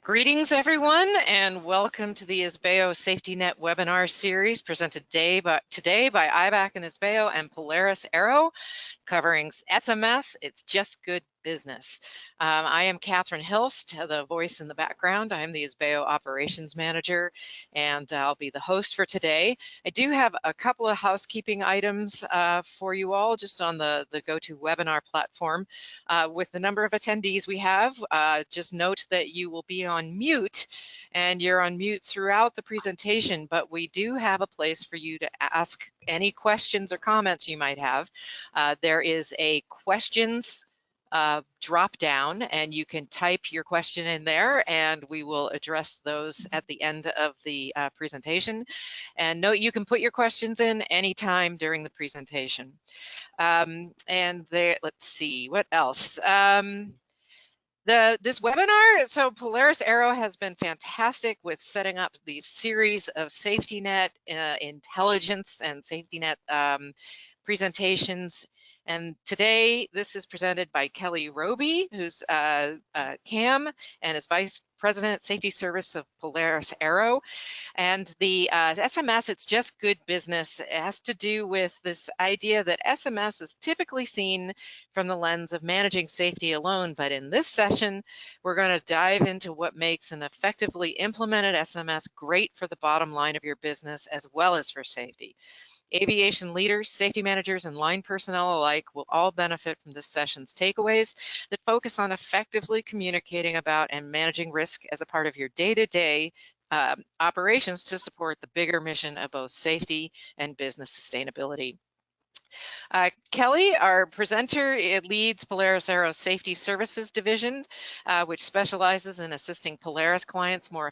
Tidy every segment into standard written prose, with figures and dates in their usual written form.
Greetings, everyone, and welcome to the ISBEO SafetyNet webinar series presented today by IBAC and ISBEO and Polaris Aero, covering SMS. It's just good business. I am Catherine Hilst, the voice in the background. I'm the ISBEO operations manager, and I'll be the host for today. I do have a couple of housekeeping items for you all just on the GoToWebinar platform. With the number of attendees we have, just note that you will be on mute, and you're on mute throughout the presentation, but we do have a place for you to ask any questions or comments you might have. There is a questions drop down, and you can type your question in there, and we will address those at the end of the presentation. And note, you can put your questions in anytime during the presentation. And there, let's see, what else? This webinar, so Polaris Aero has been fantastic with setting up these series of SafetyNet intelligence and SafetyNet presentations. And today, this is presented by Kellie Roby, who's CAM and is Vice President Safety Service of Polaris Aero. And the SMS, it's just good business. It has to do with this idea that SMS is typically seen from the lens of managing safety alone. But in this session, we're going to dive into what makes an effectively implemented SMS great for the bottom line of your business as well as for safety. Aviation leaders, safety managers, and line personnel alike will all benefit from this session's takeaways that focus on effectively communicating about and managing risk as a part of your day-to-day operations to support the bigger mission of both safety and business sustainability. Kellie, our presenter, leads Polaris Aero's Safety Services Division, which specializes in assisting Polaris clients to more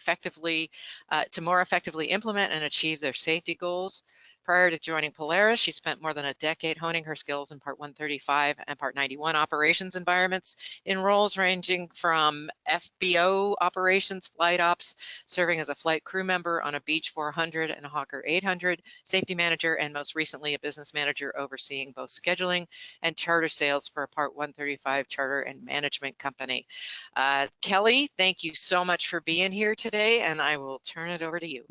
effectively implement and achieve their safety goals. Prior to joining Polaris, she spent more than a decade honing her skills in Part 135 and Part 91 operations environments in roles ranging from FBO operations, flight ops, serving as a flight crew member on a Beech 400 and a Hawker 800, safety manager, and most recently a business manager overseeing both scheduling and charter sales for a Part 135 charter and management company. Kellie, thank you so much for being here today, and I will turn it over to you.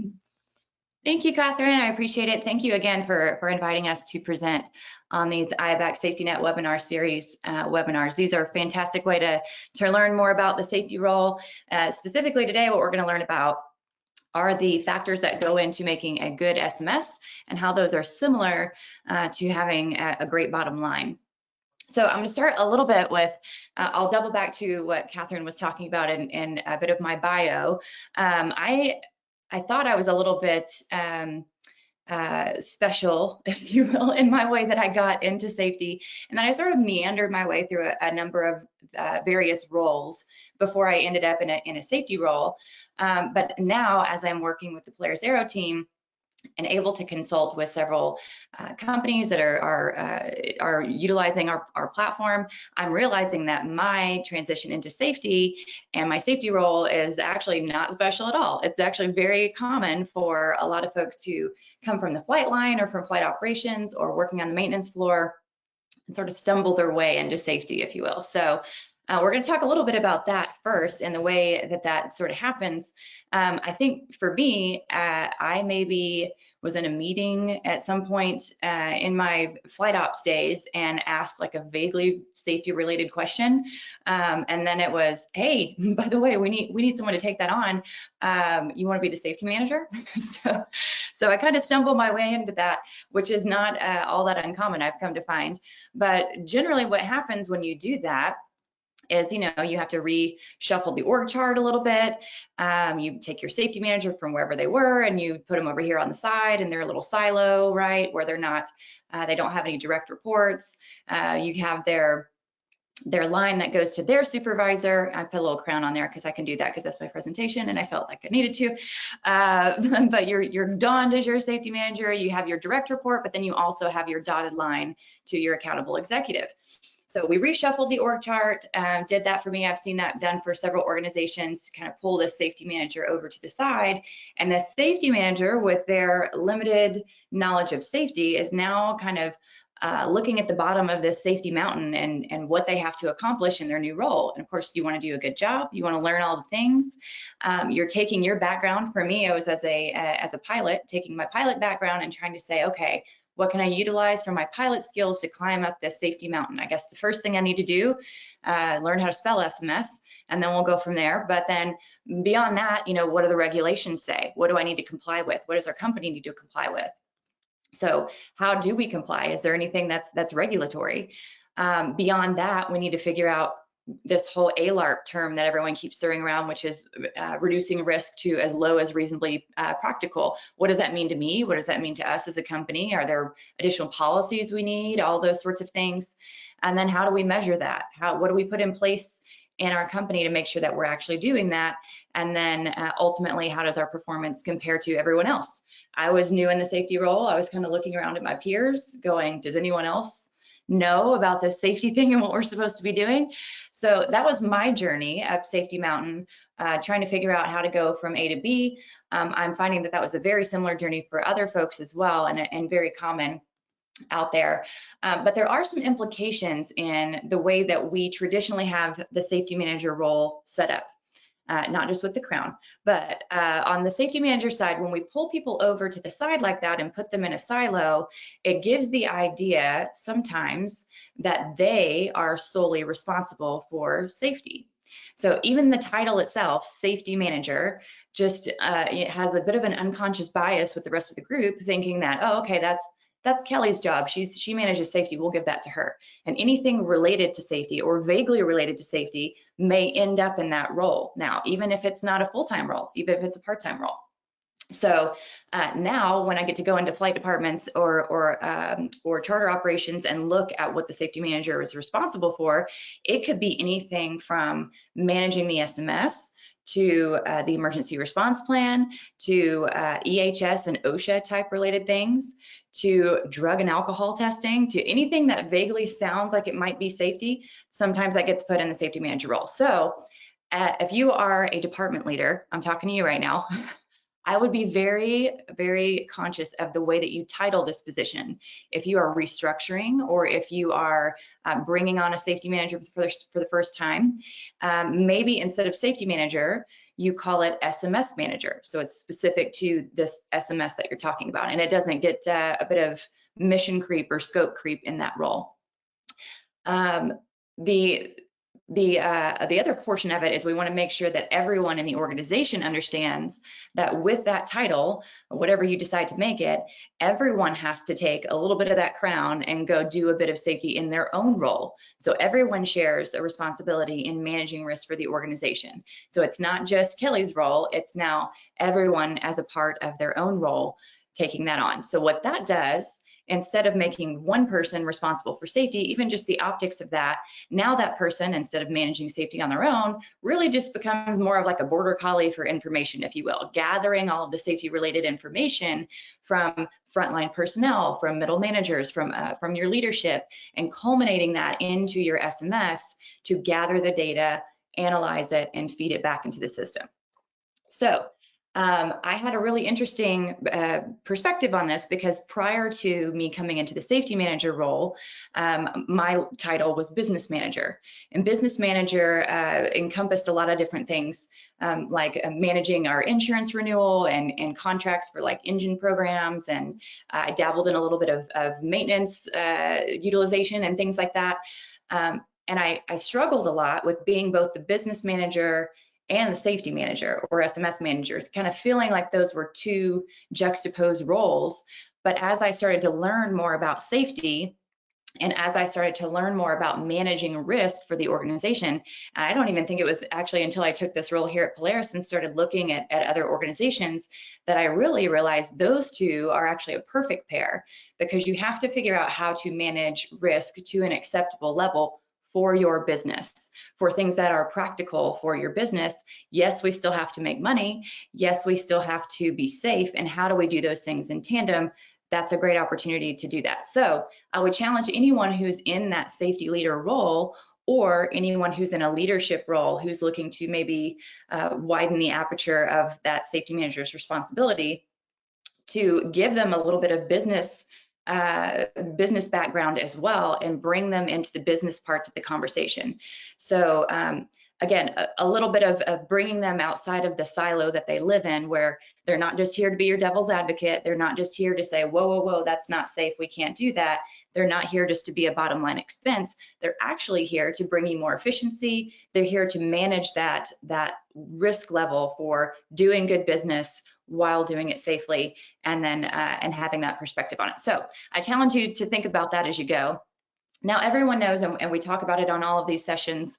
Thank you, Catherine. I appreciate it. Thank you again for inviting us to present on these IBAC SafetyNet webinar series webinars. These are a fantastic way to learn more about the safety role. Specifically today, what we're going to learn about are the factors that go into making a good SMS and how those are similar to having a great bottom line. So I'm going to start a little bit with, I'll double back to what Catherine was talking about in a bit of my bio. I thought I was a little bit special, if you will, in my way that I got into safety. And then I sort of meandered my way through a number of various roles before I ended up in a safety role. But now, as I'm working with the Polaris Aero team and able to consult with several companies that are utilizing our platform, I'm realizing that my transition into safety and my safety role is actually not special at all. It's actually very common for a lot of folks to come from the flight line or from flight operations or working on the maintenance floor and sort of stumble their way into safety, if you will. So we're going to talk a little bit about that first and the way that sort of happens. I think for me, I maybe was in a meeting at some point in my flight ops days and asked like a vaguely safety related question. And then it was, hey, by the way, we need someone to take that on. You want to be the safety manager? So I kind of stumbled my way into that, which is not all that uncommon, I've come to find. But generally what happens when you do that is, you have to reshuffle the org chart a little bit. You take your safety manager from wherever they were and you put them over here on the side in their little silo, right, where they're not, they don't have any direct reports. You have their line that goes to their supervisor. I put a little crown on there because I can do that because that's my presentation and I felt like I needed to. But you're donned as your safety manager. You have your direct report, but then you also have your dotted line to your accountable executive. So we reshuffled the org chart, did that for me. I've seen that done for several organizations to kind of pull this safety manager over to the side. And the safety manager with their limited knowledge of safety is now kind of looking at the bottom of this safety mountain and what they have to accomplish in their new role. And of course, you want to do a good job. You want to learn all the things. You're taking your background. For me, I was as a pilot, taking my pilot background and trying to say, okay, what can I utilize from my pilot skills to climb up this safety mountain? I guess the first thing I need to do, learn how to spell SMS, and then we'll go from there. But then beyond that, what do the regulations say? What do I need to comply with? What does our company need to comply with? So how do we comply? Is there anything that's regulatory? Beyond that, we need to figure out this whole ALARP term that everyone keeps throwing around, which is reducing risk to as low as reasonably practical. What does that mean to me? What does that mean to us as a company? Are there additional policies we need? All those sorts of things. And then how do we measure that? What do we put in place in our company to make sure that we're actually doing that? And then ultimately, how does our performance compare to everyone else? I was new in the safety role. I was kind of looking around at my peers going, does anyone else know about this safety thing and what we're supposed to be doing? So that was my journey up Safety Mountain, trying to figure out how to go from A to B. I'm finding that was a very similar journey for other folks as well, and very common out there. But there are some implications in the way that we traditionally have the safety manager role set up. Not just with the Crown, but on the safety manager side, when we pull people over to the side like that and put them in a silo, it gives the idea sometimes that they are solely responsible for safety. So even the title itself, safety manager, just it has a bit of an unconscious bias with the rest of the group, thinking that, oh, okay, that's Kellie's job. She manages safety. We'll give that to her. And anything related to safety or vaguely related to safety may end up in that role. Now, even if it's not a full-time role, even if it's a part-time role. So now when I get to go into flight departments or charter operations and look at what the safety manager is responsible for, it could be anything from managing the SMS to the emergency response plan, to EHS and OSHA type related things, to drug and alcohol testing, to anything that vaguely sounds like it might be safety. Sometimes that gets put in the safety manager role. So if you are a department leader, I'm talking to you right now, I would be very, very conscious of the way that you title this position. If you are restructuring or if you are bringing on a safety manager for the first time, maybe instead of safety manager, you call it SMS manager. So it's specific to this SMS that you're talking about, and it doesn't get a bit of mission creep or scope creep in that role. The other portion of it is we want to make sure that everyone in the organization understands that with that title, whatever you decide to make it, everyone has to take a little bit of that crown and go do a bit of safety in their own role. So everyone shares a responsibility in managing risk for the organization. So it's not just Kellie's role, it's now everyone as a part of their own role taking that on. So what that does, instead of making one person responsible for safety, even just the optics of that, now that person, instead of managing safety on their own, really just becomes more of like a border collie for information, if you will, gathering all of the safety related information from frontline personnel, from middle managers, from your leadership, and culminating that into your SMS to gather the data, analyze it, and feed it back into the system. So I had a really interesting perspective on this because prior to me coming into the safety manager role, my title was business manager. And business manager encompassed a lot of different things, like managing our insurance renewal and contracts for like engine programs. And I dabbled in a little bit of maintenance utilization and things like that. And I struggled a lot with being both the business manager and the safety manager or SMS managers, kind of feeling like those were two juxtaposed roles. But as I started to learn more about safety, and as I started to learn more about managing risk for the organization, I don't even think it was actually until I took this role here at Polaris and started looking at other organizations that I really realized those two are actually a perfect pair, because you have to figure out how to manage risk to an acceptable level for your business, for things that are practical for your business. Yes, we still have to make money. Yes, we still have to be safe. And how do we do those things in tandem? That's a great opportunity to do that. So I would challenge anyone who's in that safety leader role, or anyone who's in a leadership role who's looking to maybe widen the aperture of that safety manager's responsibility, to give them a little bit of business business background as well and bring them into the business parts of the conversation. So again, a little bit of bringing them outside of the silo that they live in, where they're not just here to be your devil's advocate. They're not just here to say, whoa, whoa, whoa, that's not safe, we can't do that. They're not here just to be a bottom line expense. They're actually here to bring you more efficiency. They're here to manage that risk level for doing good business while doing it safely, and then and having that perspective on it. So I challenge you to think about that as you go. Now, everyone knows, and we talk about it on all of these sessions,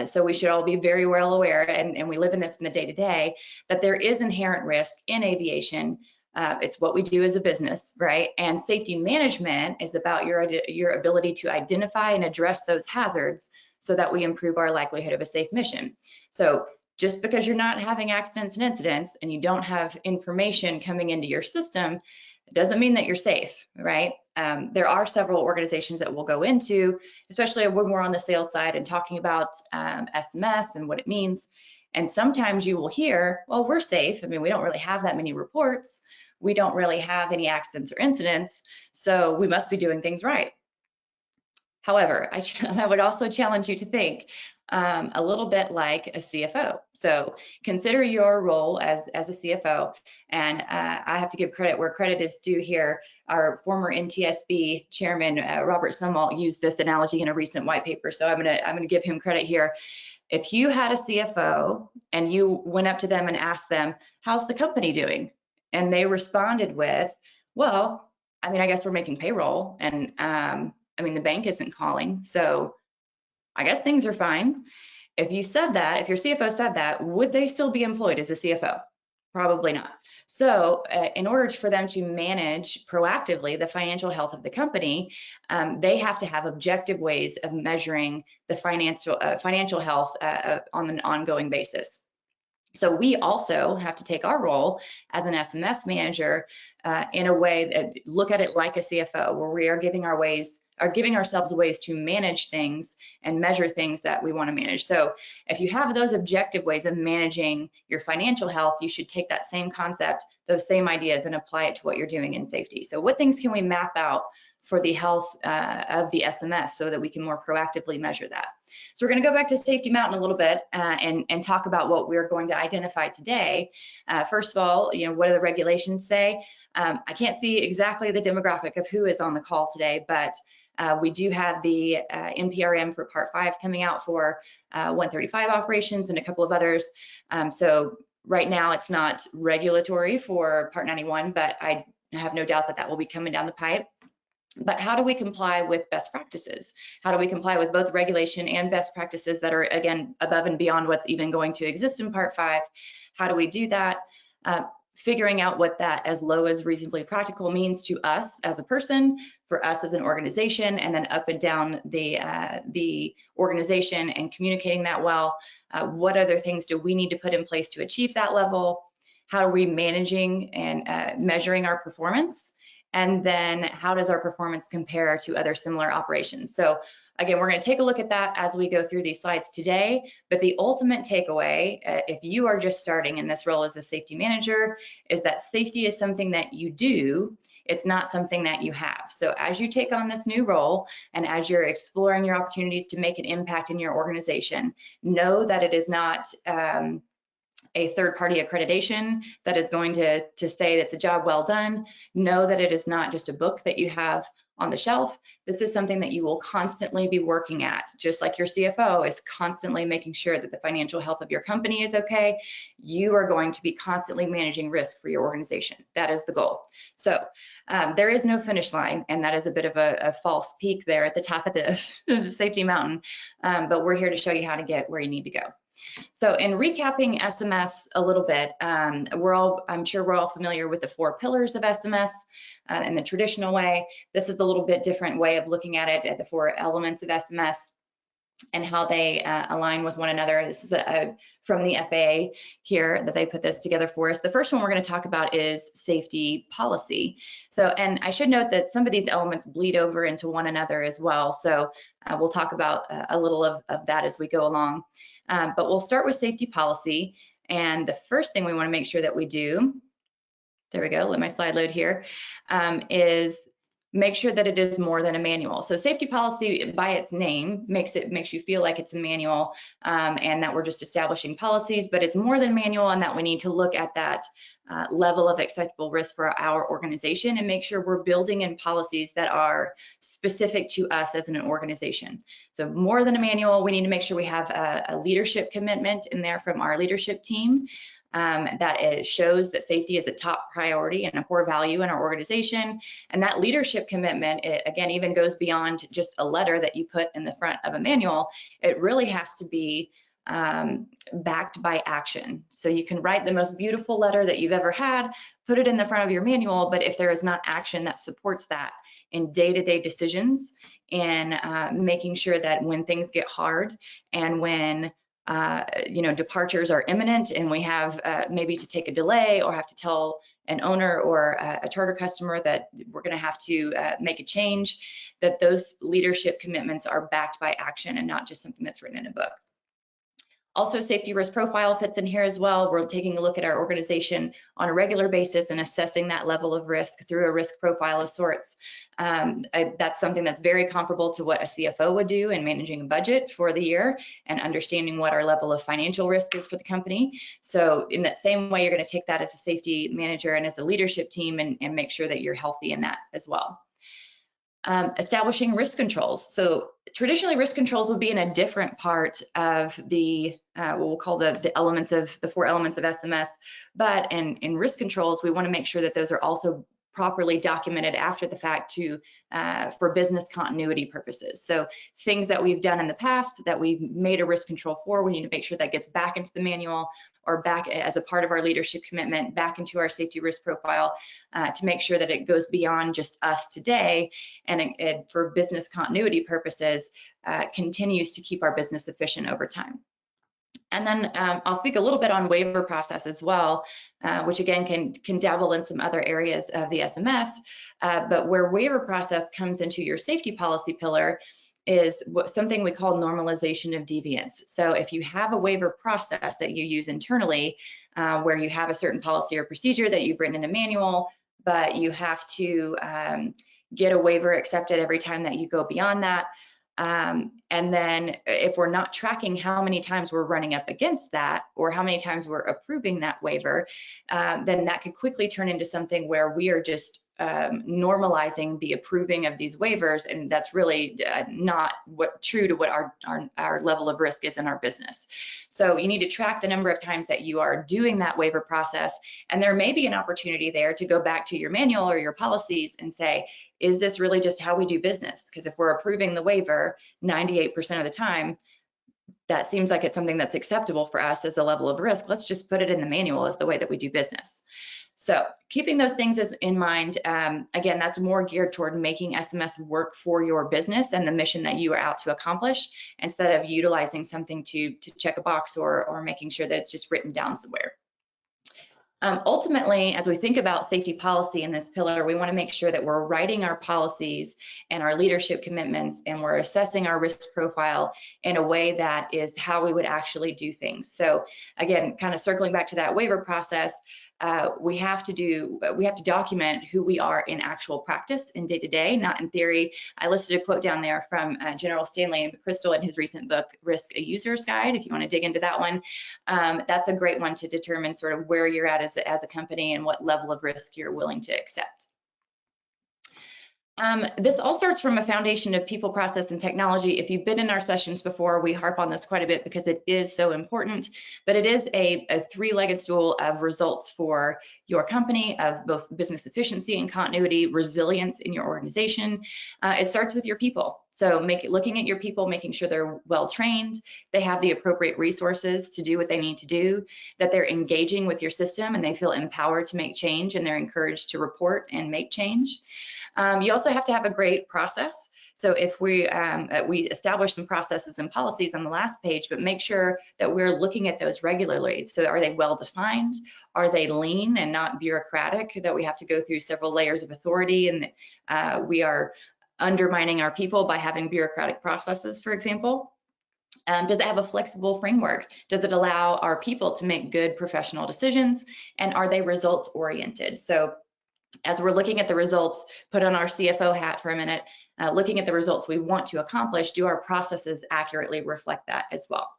so we should all be very well aware, and we live in this in the day-to-day, that there is inherent risk in aviation. It's what we do as a business, right? And safety management is about your ability to identify and address those hazards so that we improve our likelihood of a safe mission. So just because you're not having accidents and incidents and you don't have information coming into your system, it doesn't mean that you're safe, right? There are several organizations that we'll go into, especially when we're on the sales side and talking about SMS and what it means. And sometimes you will hear, well, we're safe. I mean, we don't really have that many reports. We don't really have any accidents or incidents, so we must be doing things right. However, I would also challenge you to think a little bit like a CFO. So consider your role as a CFO, and I have to give credit where credit is due here. Our former NTSB chairman, Robert Sumwalt, used this analogy in a recent white paper, so I'm gonna give him credit here. If you had a CFO and you went up to them and asked them, how's the company doing? And they responded with, well, I mean, I guess we're making payroll, and I mean, the bank isn't calling, so I guess things are fine. If you said that, if your CFO said that, would they still be employed as a CFO? Probably not. So in order for them to manage proactively the financial health of the company, they have to have objective ways of measuring the financial health on an ongoing basis. So we also have to take our role as an SMS manager in a way that look at it like a CFO, where we are giving ourselves ways to manage things and measure things that we want to manage. So if you have those objective ways of managing your financial health, you should take that same concept, those same ideas, and apply it to what you're doing in safety. So what things can we map out for the health of the SMS so that we can more proactively measure that? So we're going to go back to Safety Mountain a little bit and talk about what we're going to identify today. First of all, what do the regulations say? I can't see exactly the demographic of who is on the call today, but we do have the NPRM for Part 5 coming out for 135 operations and a couple of others. So right now it's not regulatory for Part 91, but I have no doubt that that will be coming down the pipe. But how do we comply with best practices? How do we comply with both regulation and best practices that are, again, above and beyond what's even going to exist in Part 5? How do we do that? Figuring out what that as low as reasonably practical means to us as a person, for us as an organization, and then up and down the organization, and communicating that well. What other things do we need to put in place to achieve that level? How are we managing and measuring our performance? And then how does our performance compare to other similar operations? So again, we're going to take a look at that as we go through these slides today. But the ultimate takeaway, if you are just starting in this role as a safety manager, is that safety is something that you do. It's not something that you have. So as you take on this new role and as you're exploring your opportunities to make an impact in your organization, know that it is not a third-party accreditation that is going to say it's a job well done. Know that it is not just a book that you have on the shelf. This is something that you will constantly be working at, just like your CFO is constantly making sure that the financial health of your company is okay. You are going to be constantly managing risk for your organization. That is the goal. So there is no finish line, and that is a bit of a false peak there at the top of the safety mountain, but we're here to show you how to get where you need to go. So in recapping SMS a little bit, I'm sure we're all familiar with the 4 pillars of SMS in the traditional way. This is a little bit different way of looking at it, at the 4 elements of SMS and how they align with one another. This is from the FAA here that they put this together for us. The first one we're going to talk about is safety policy. So, and I should note that some of these elements bleed over into one another as well. So we'll talk about a little of that as we go along. But we'll start with safety policy. And the first thing we want to make sure that we do, there we go, let my slide load here, is make sure that it is more than a manual. So safety policy by its name makes you feel like it's a manual, and that we're just establishing policies, but it's more than manual, and that we need to look at that level of acceptable risk for our organization and make sure we're building in policies that are specific to us as an organization. So more than a manual, we need to make sure we have a leadership commitment in there from our leadership team. That it shows that safety is a top priority and a core value in our organization. And that leadership commitment, it, again, even goes beyond just a letter that you put in the front of a manual. It really has to be backed by action. So you can write the most beautiful letter that you've ever had, put it in the front of your manual, but if there is not action that supports that in day-to-day decisions and making sure that when things get hard and when departures are imminent and we have maybe to take a delay or have to tell an owner or a charter customer that we're going to have to make a change, that those leadership commitments are backed by action and not just something that's written in a book. Also, safety risk profile fits in here as well. We're taking a look at our organization on a regular basis and assessing that level of risk through a risk profile of sorts. That's something that's very comparable to what a CFO would do in managing a budget for the year and understanding what our level of financial risk is for the company. So in that same way, you're going to take that as a safety manager and as a leadership team and make sure that you're healthy in that as well. Establishing risk controls. So traditionally, risk controls would be in a different part of the what we'll call the elements of the 4 elements of SMS. But in risk controls, we want to make sure that those are also properly documented after the fact for business continuity purposes. So things that we've done in the past that we've made a risk control for, we need to make sure that gets back into the manual or back as a part of our leadership commitment back into our safety risk profile to make sure that it goes beyond just us today and it for business continuity purposes continues to keep our business efficient over time. And then I'll speak a little bit on waiver process as well, which again can dabble in some other areas of the SMS, but where waiver process comes into your safety policy pillar is something we call normalization of deviance. So if you have a waiver process that you use internally, where you have a certain policy or procedure that you've written in a manual, but you have to get a waiver accepted every time that you go beyond that. And then if we're not tracking how many times we're running up against that or how many times we're approving that waiver, then that could quickly turn into something where we are just normalizing the approving of these waivers, and that's really not true to what our level of risk is in our business. So you need to track the number of times that you are doing that waiver process, and there may be an opportunity there to go back to your manual or your policies and say, is this really just how we do business? Because if we're approving the waiver 98% of the time, that seems like it's something that's acceptable for us as a level of risk. Let's just put it in the manual as the way that we do business. So keeping those things in mind, again, that's more geared toward making SMS work for your business and the mission that you are out to accomplish, instead of utilizing something to check a box or making sure that it's just written down somewhere. Ultimately, as we think about safety policy in this pillar, we want to make sure that we're writing our policies and our leadership commitments, and we're assessing our risk profile in a way that is how we would actually do things. So again, kind of circling back to that waiver process, we have to document who we are in actual practice in day-to-day, not in theory. I listed a quote down there from General Stanley McChrystal in his recent book, Risk: A User's Guide. If you want to dig into that one, that's a great one to determine sort of where you're at as a company and what level of risk you're willing to accept. This all starts from a foundation of people, process, and technology. If you've been in our sessions before, we harp on this quite a bit because it is so important, but it is a three-legged stool of results for your company, of both business efficiency and continuity, resilience in your organization. It starts with your people. So looking at your people, making sure they're well trained, they have the appropriate resources to do what they need to do, that they're engaging with your system and they feel empowered to make change and they're encouraged to report and make change. You also have to have a great process. So if we establish some processes and policies on the last page, but make sure that we're looking at those regularly. So are they well defined? Are they lean and not bureaucratic, that we have to go through several layers of authority and we are undermining our people by having bureaucratic processes, for example? Does it have a flexible framework? Does it allow our people to make good professional decisions? And are they results oriented? So As we're looking at the results, put on our CFO hat for a minute, looking at the results we want to accomplish, do our processes accurately reflect that as well?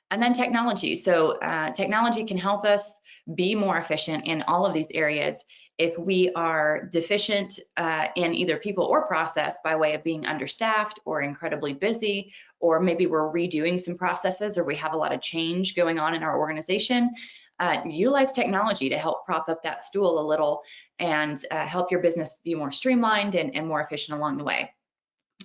And then technology. So technology can help us be more efficient in all of these areas. If we are deficient in either people or process by way of being understaffed or incredibly busy, or maybe we're redoing some processes or we have a lot of change going on in our organization, utilize technology to help prop up that stool a little and help your business be more streamlined and more efficient along the way.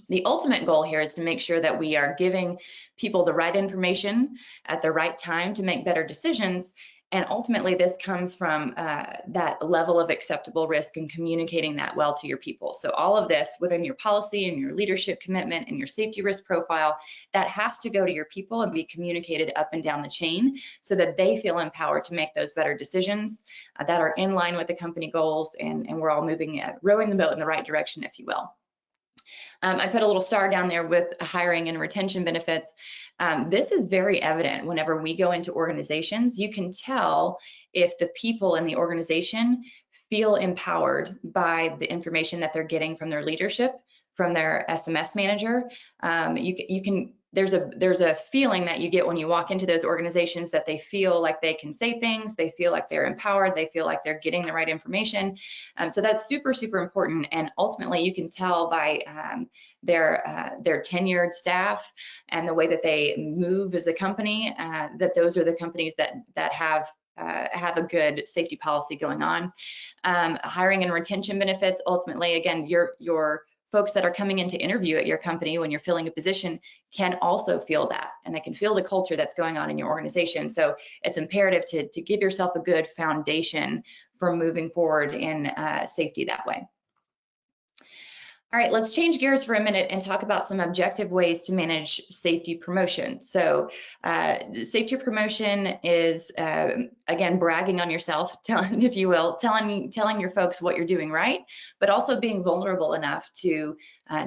The ultimate goal here is to make sure that we are giving people the right information at the right time to make better decisions. And ultimately, this comes from that level of acceptable risk and communicating that well to your people. So all of this within your policy and your leadership commitment and your safety risk profile, that has to go to your people and be communicated up and down the chain so that they feel empowered to make those better decisions that are in line with the company goals, and we're all moving, rowing the boat in the right direction, if you will. I put a little star down there with hiring and retention benefits. This is very evident whenever we go into organizations. You can tell if the people in the organization feel empowered by the information that they're getting from their leadership, from their SMS manager. There's a feeling that you get when you walk into those organizations that they feel like they can say things, they feel like they're empowered, they feel like they're getting the right information. So that's super, super important. And ultimately, you can tell by their tenured staff and the way that they move as a company that those are the companies that have a good safety policy going on. Hiring and retention benefits, ultimately, again, your folks that are coming in to interview at your company when you're filling a position can also feel that, and they can feel the culture that's going on in your organization. So it's imperative to give yourself a good foundation for moving forward in safety that way. All right, let's change gears for a minute and talk about some objective ways to manage safety promotion. So safety promotion is, again, bragging on yourself, if you will, telling your folks what you're doing right, but also being vulnerable enough to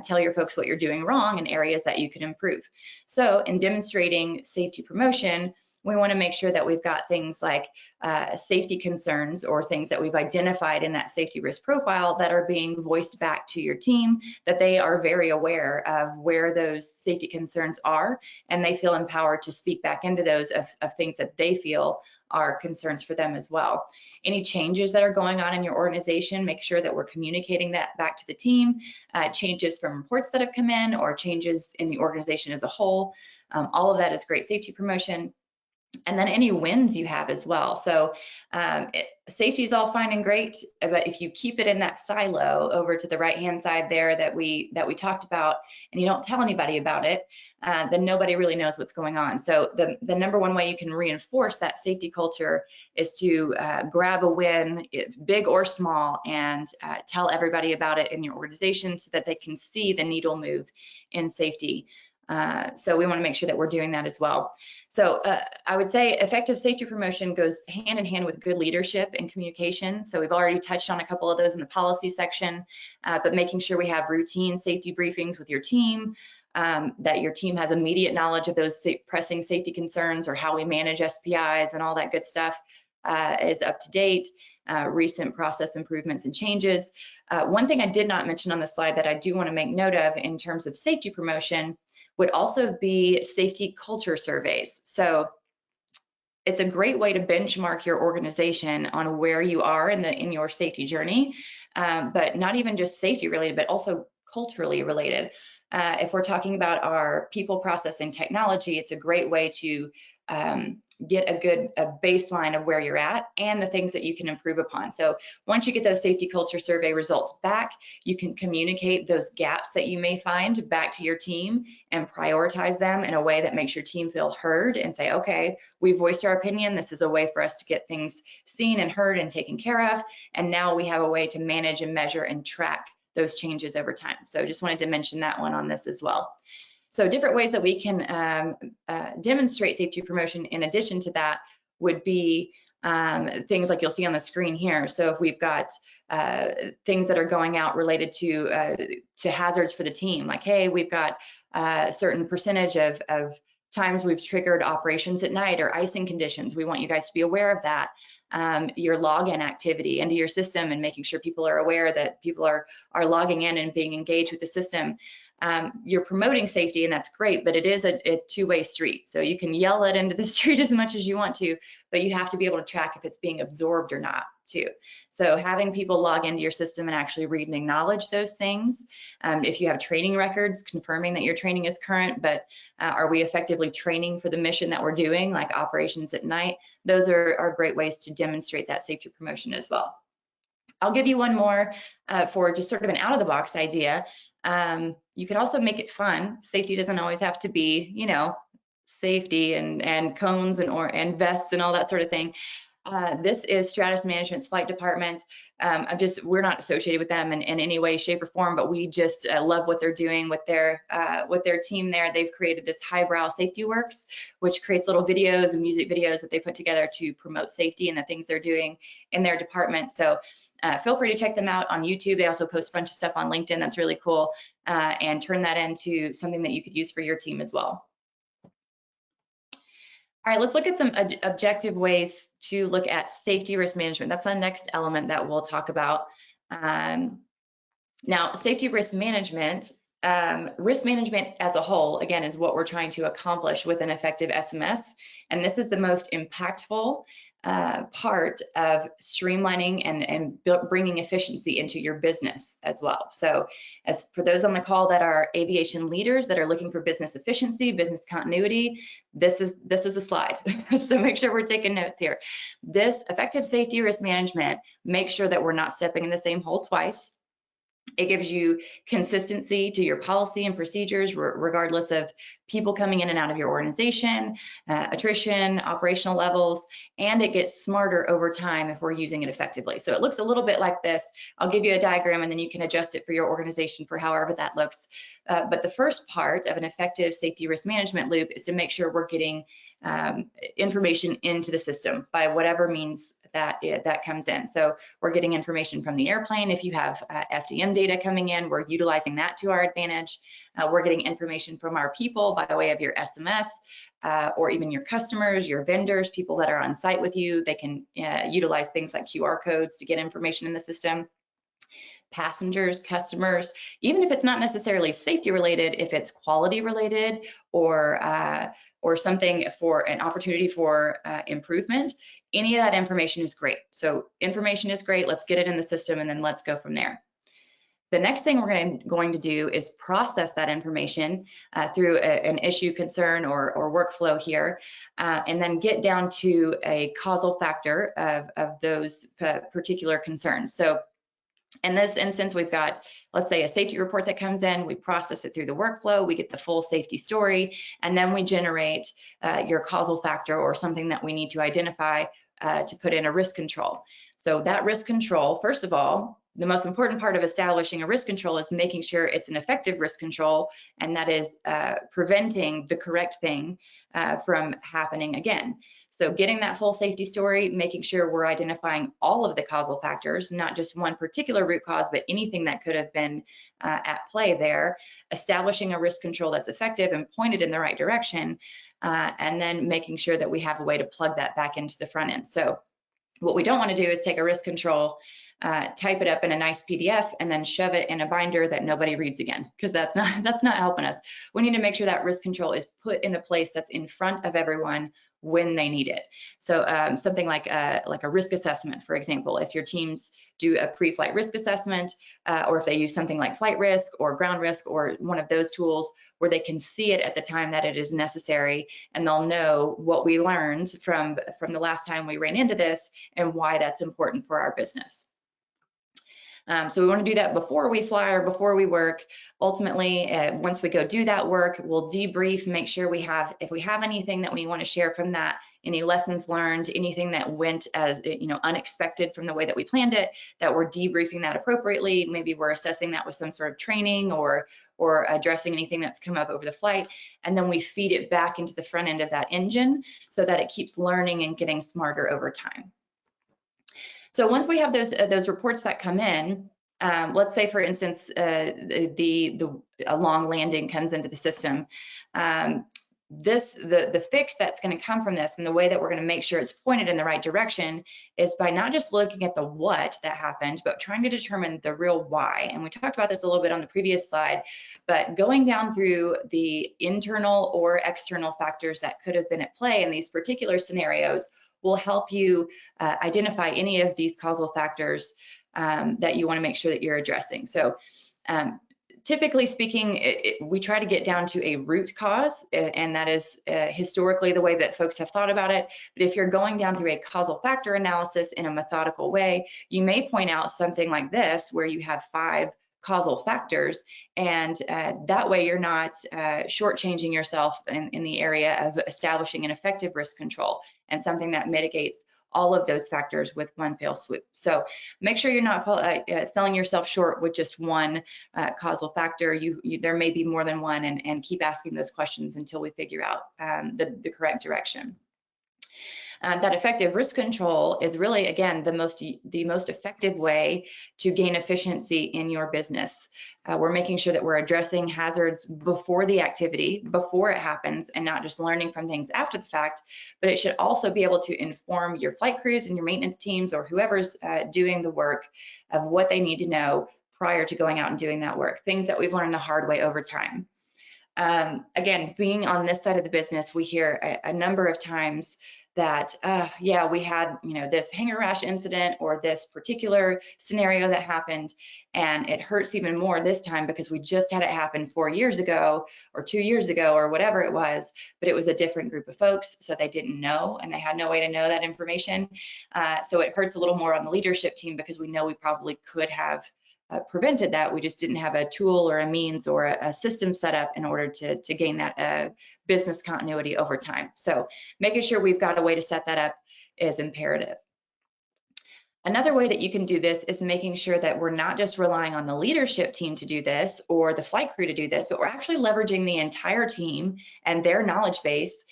tell your folks what you're doing wrong and areas that you can improve. So in demonstrating safety promotion, we want to make sure that we've got things like safety concerns or things that we've identified in that safety risk profile that are being voiced back to your team, that they are very aware of where those safety concerns are, and they feel empowered to speak back into those of things that they feel are concerns for them as well. Any changes that are going on in your organization, make sure that we're communicating that back to the team, changes from reports that have come in or changes in the organization as a whole. All of that is great safety promotion. And then any wins you have as well. So safety is all fine and great, but if you keep it in that silo over to the right-hand side there that we talked about, and you don't tell anybody about it, then nobody really knows what's going on. So the number one way you can reinforce that safety culture is to grab a win, big or small, and tell everybody about it in your organization so that they can see the needle move in safety. So we want to make sure that we're doing that as well. So I would say effective safety promotion goes hand in hand with good leadership and communication. So we've already touched on a couple of those in the policy section, but making sure we have routine safety briefings with your team, that your team has immediate knowledge of those pressing safety concerns or how we manage SPIs and all that good stuff is up to date. Recent process improvements and changes. One thing I did not mention on the slide that I do want to make note of in terms of safety promotion would also be safety culture surveys. So it's a great way to benchmark your organization on where you are in your safety journey, but not even just safety related, but also culturally related. If we're talking about our people, process, and technology, it's a great way to get a baseline of where you're at and the things that you can improve upon. So once you get those safety culture survey results back, you can communicate those gaps that you may find back to your team and prioritize them in a way that makes your team feel heard and say, okay, we voiced our opinion. This is a way for us to get things seen and heard and taken care of. And now we have a way to manage and measure and track those changes over time. So just wanted to mention that one on this as well. So different ways that we can demonstrate safety promotion in addition to that would be things like you'll see on the screen here. So if we've got things that are going out related to hazards for the team, like, hey, we've got a certain percentage of times we've triggered operations at night or icing conditions. We want you guys to be aware of that. Your login activity into your system and making sure people are aware that people are logging in and being engaged with the system. You're promoting safety, and that's great, but it is a two-way street. So you can yell it into the street as much as you want to, but you have to be able to track if it's being absorbed or not too. So having people log into your system and actually read and acknowledge those things. If you have training records, confirming that your training is current, but are we effectively training for the mission that we're doing, like operations at night? Those are great ways to demonstrate that safety promotion as well. I'll give you one more for just sort of an out-of-the-box idea. You could also make it fun. Safety doesn't always have to be, you know, safety and cones and vests and all that sort of thing. This is Stratus Management's flight department. We're not associated with them in any way, shape, or form, but we just love what they're doing with their team there. They've created this highbrow safety works, which creates little videos and music videos that they put together to promote safety and the things they're doing in their department. So feel free to check them out on YouTube. They also post a bunch of stuff on LinkedIn that's really cool, and turn that into something that you could use for your team as well. All right, let's look at some objective ways to look at safety risk management. That's the next element that we'll talk about. Now, safety risk management as a whole, again, is what we're trying to accomplish with an effective SMS. And this is the most impactful part of streamlining and bringing efficiency into your business as well. So as for those on the call that are aviation leaders that are looking for business efficiency, business continuity, this is the slide. So make sure we're taking notes here. This effective safety risk management makes sure that we're not stepping in the same hole twice. It gives you consistency to your policy and procedures, regardless of people coming in and out of your organization, attrition, operational levels, and it gets smarter over time if we're using it effectively. So it looks a little bit like this. I'll give you a diagram and then you can adjust it for your organization for however that looks. But the first part of an effective safety risk management loop is to make sure we're getting information into the system by whatever means that comes in. So we're getting information from the airplane. If you have FDM data coming in, we're utilizing that to our advantage. We're getting information from our people by way of your SMS or even your customers, your vendors, people that are on site with you. They can utilize things like QR codes to get information in the system. Passengers, customers, even if it's not necessarily safety related, if it's quality related or something for an opportunity for improvement, any of that information is great. So information is great, let's get it in the system and then let's go from there. The next thing we're going to do is process that information through an issue, concern, or workflow here, and then get down to a causal factor of those particular concerns. So in this instance, we've got, let's say, a safety report that comes in, we process it through the workflow, we get the full safety story, and then we generate your causal factor or something that we need to identify to put in a risk control. So that risk control, first of all, the most important part of establishing a risk control is making sure it's an effective risk control, and that is preventing the correct thing from happening again. So getting that full safety story, making sure we're identifying all of the causal factors, not just one particular root cause, but anything that could have been at play there, establishing a risk control that's effective and pointed in the right direction, and then making sure that we have a way to plug that back into the front end. So what we don't want to do is take a risk control, type it up in a nice PDF, and then shove it in a binder that nobody reads again, because that's not helping us. We need to make sure that risk control is put in a place that's in front of everyone when they need it. So something like a risk assessment, for example, if your teams do a pre-flight risk assessment, or if they use something like flight risk or ground risk or one of those tools where they can see it at the time that it is necessary, and they'll know what we learned from the last time we ran into this and why that's important for our business. So we want to do that before we fly or before we work. Ultimately, once we go do that work, we'll debrief, make sure if we have anything that we want to share from that, any lessons learned, anything that went as unexpected from the way that we planned it, that we're debriefing that appropriately. Maybe we're assessing that with some sort of training or addressing anything that's come up over the flight, and then we feed it back into the front end of that engine so that it keeps learning and getting smarter over time. So once we have those reports that come in, let's say, for instance, a long landing comes into the system. the fix that's going to come from this, and the way that we're going to make sure it's pointed in the right direction, is by not just looking at the what that happened, but trying to determine the real why. And we talked about this a little bit on the previous slide, but going down through the internal or external factors that could have been at play in these particular scenarios will help you identify any of these causal factors that you want to make sure that you're addressing. So typically speaking, we try to get down to a root cause, and that is historically the way that folks have thought about it. But if you're going down through a causal factor analysis in a methodical way, you may point out something like this, where you have 5 causal factors, and that way you're not shortchanging yourself in the area of establishing an effective risk control and something that mitigates all of those factors with one fell swoop. So make sure you're not selling yourself short with just one causal factor. There may be more than one, and keep asking those questions until we figure out the correct direction. That effective risk control is really, again, the most effective way to gain efficiency in your business. We're making sure that we're addressing hazards before the activity, before it happens, and not just learning from things after the fact, but it should also be able to inform your flight crews and your maintenance teams, or whoever's doing the work, of what they need to know prior to going out and doing that work, things that we've learned the hard way over time. Again, being on this side of the business, we hear a number of times that, yeah, we had, this hanger rash incident or this particular scenario that happened, and it hurts even more this time because we just had it happen 4 years ago or 2 years ago or whatever it was, but it was a different group of folks, so they didn't know, and they had no way to know that information. So it hurts a little more on the leadership team because we know we probably could have prevented that. We just didn't have a tool or a means or a system set up in order to gain that business continuity over time. So making sure we've got a way to set that up is imperative. Another way that you can do this is making sure that we're not just relying on the leadership team to do this or the flight crew to do this, but we're actually leveraging the entire team and their knowledge base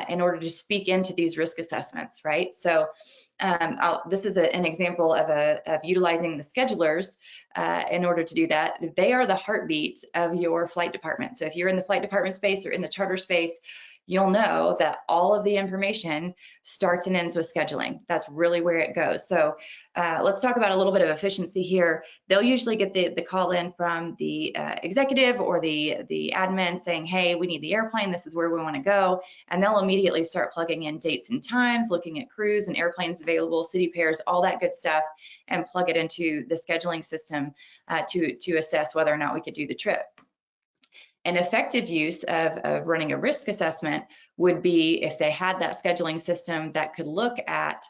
in order to speak into these risk assessments, right? So this is an example of utilizing the schedulers in order to do that. They are the heartbeat of your flight department. So if you're in the flight department space or in the charter space, you'll know that all of the information starts and ends with scheduling. That's really where it goes. So let's talk about a little bit of efficiency here. They'll usually get the call in from the executive or the admin saying, hey, we need the airplane, this is where we want to go. And they'll immediately start plugging in dates and times, looking at crews and airplanes available, city pairs, all that good stuff, and plug it into the scheduling system to assess whether or not we could do the trip. An effective use of running a risk assessment would be if they had that scheduling system that could look at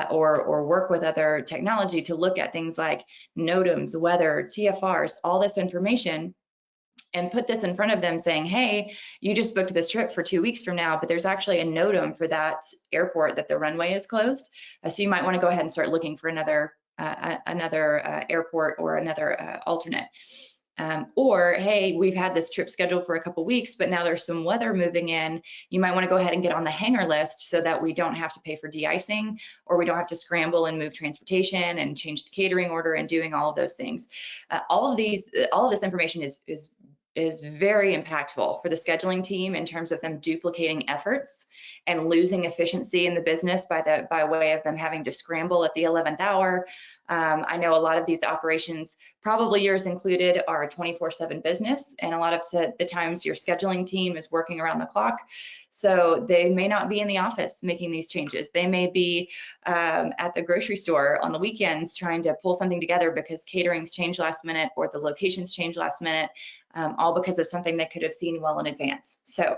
or work with other technology to look at things like NOTAMs, weather, TFRs, all this information, and put this in front of them saying, hey, you just booked this trip for 2 weeks from now, but there's actually a NOTAM for that airport that the runway is closed. So you might want to go ahead and start looking for another airport or another alternate. Or, hey, we've had this trip scheduled for a couple weeks, but now there's some weather moving in. You might want to go ahead and get on the hangar list so that we don't have to pay for de-icing, or we don't have to scramble and move transportation and change the catering order and doing all of those things. All of this information is very impactful for the scheduling team in terms of them duplicating efforts and losing efficiency in the business by way of them having to scramble at the 11th hour. I know a lot of these operations, probably yours included, are a 24/7 business, and a lot of the times your scheduling team is working around the clock. So they may not be in the office making these changes. They may be at the grocery store on the weekends trying to pull something together because catering's changed last minute or the locations changed last minute, all because of something they could have seen well in advance. So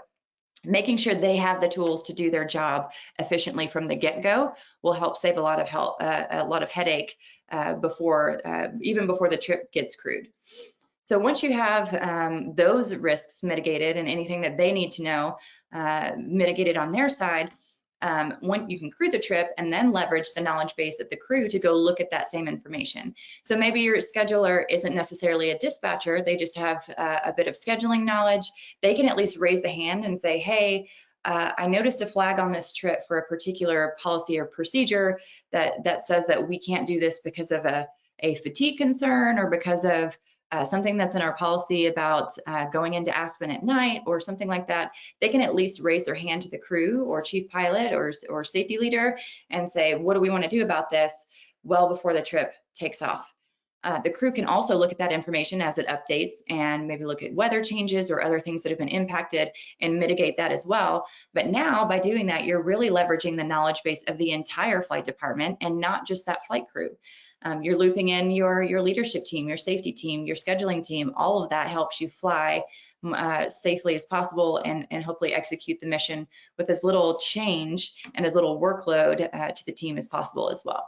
making sure they have the tools to do their job efficiently from the get-go will help save a lot of headache even before the trip gets crewed. So once you have those risks mitigated and anything that they need to know mitigated on their side, you can crew the trip and then leverage the knowledge base of the crew to go look at that same information. So maybe your scheduler isn't necessarily a dispatcher, they just have a bit of scheduling knowledge. They can at least raise the hand and say, hey, I noticed a flag on this trip for a particular policy or procedure that says that we can't do this because of a fatigue concern or because of something that's in our policy about going into Aspen at night or something like that, they can at least raise their hand to the crew or chief pilot or safety leader and say, what do we want to do about this, well before the trip takes off. The crew can also look at that information as it updates and maybe look at weather changes or other things that have been impacted and mitigate that as well. But now by doing that, you're really leveraging the knowledge base of the entire flight department and not just that flight crew. You're looping in your leadership team, your safety team, your scheduling team. All of that helps you fly safely as possible and hopefully execute the mission with as little change and as little workload to the team as possible as well.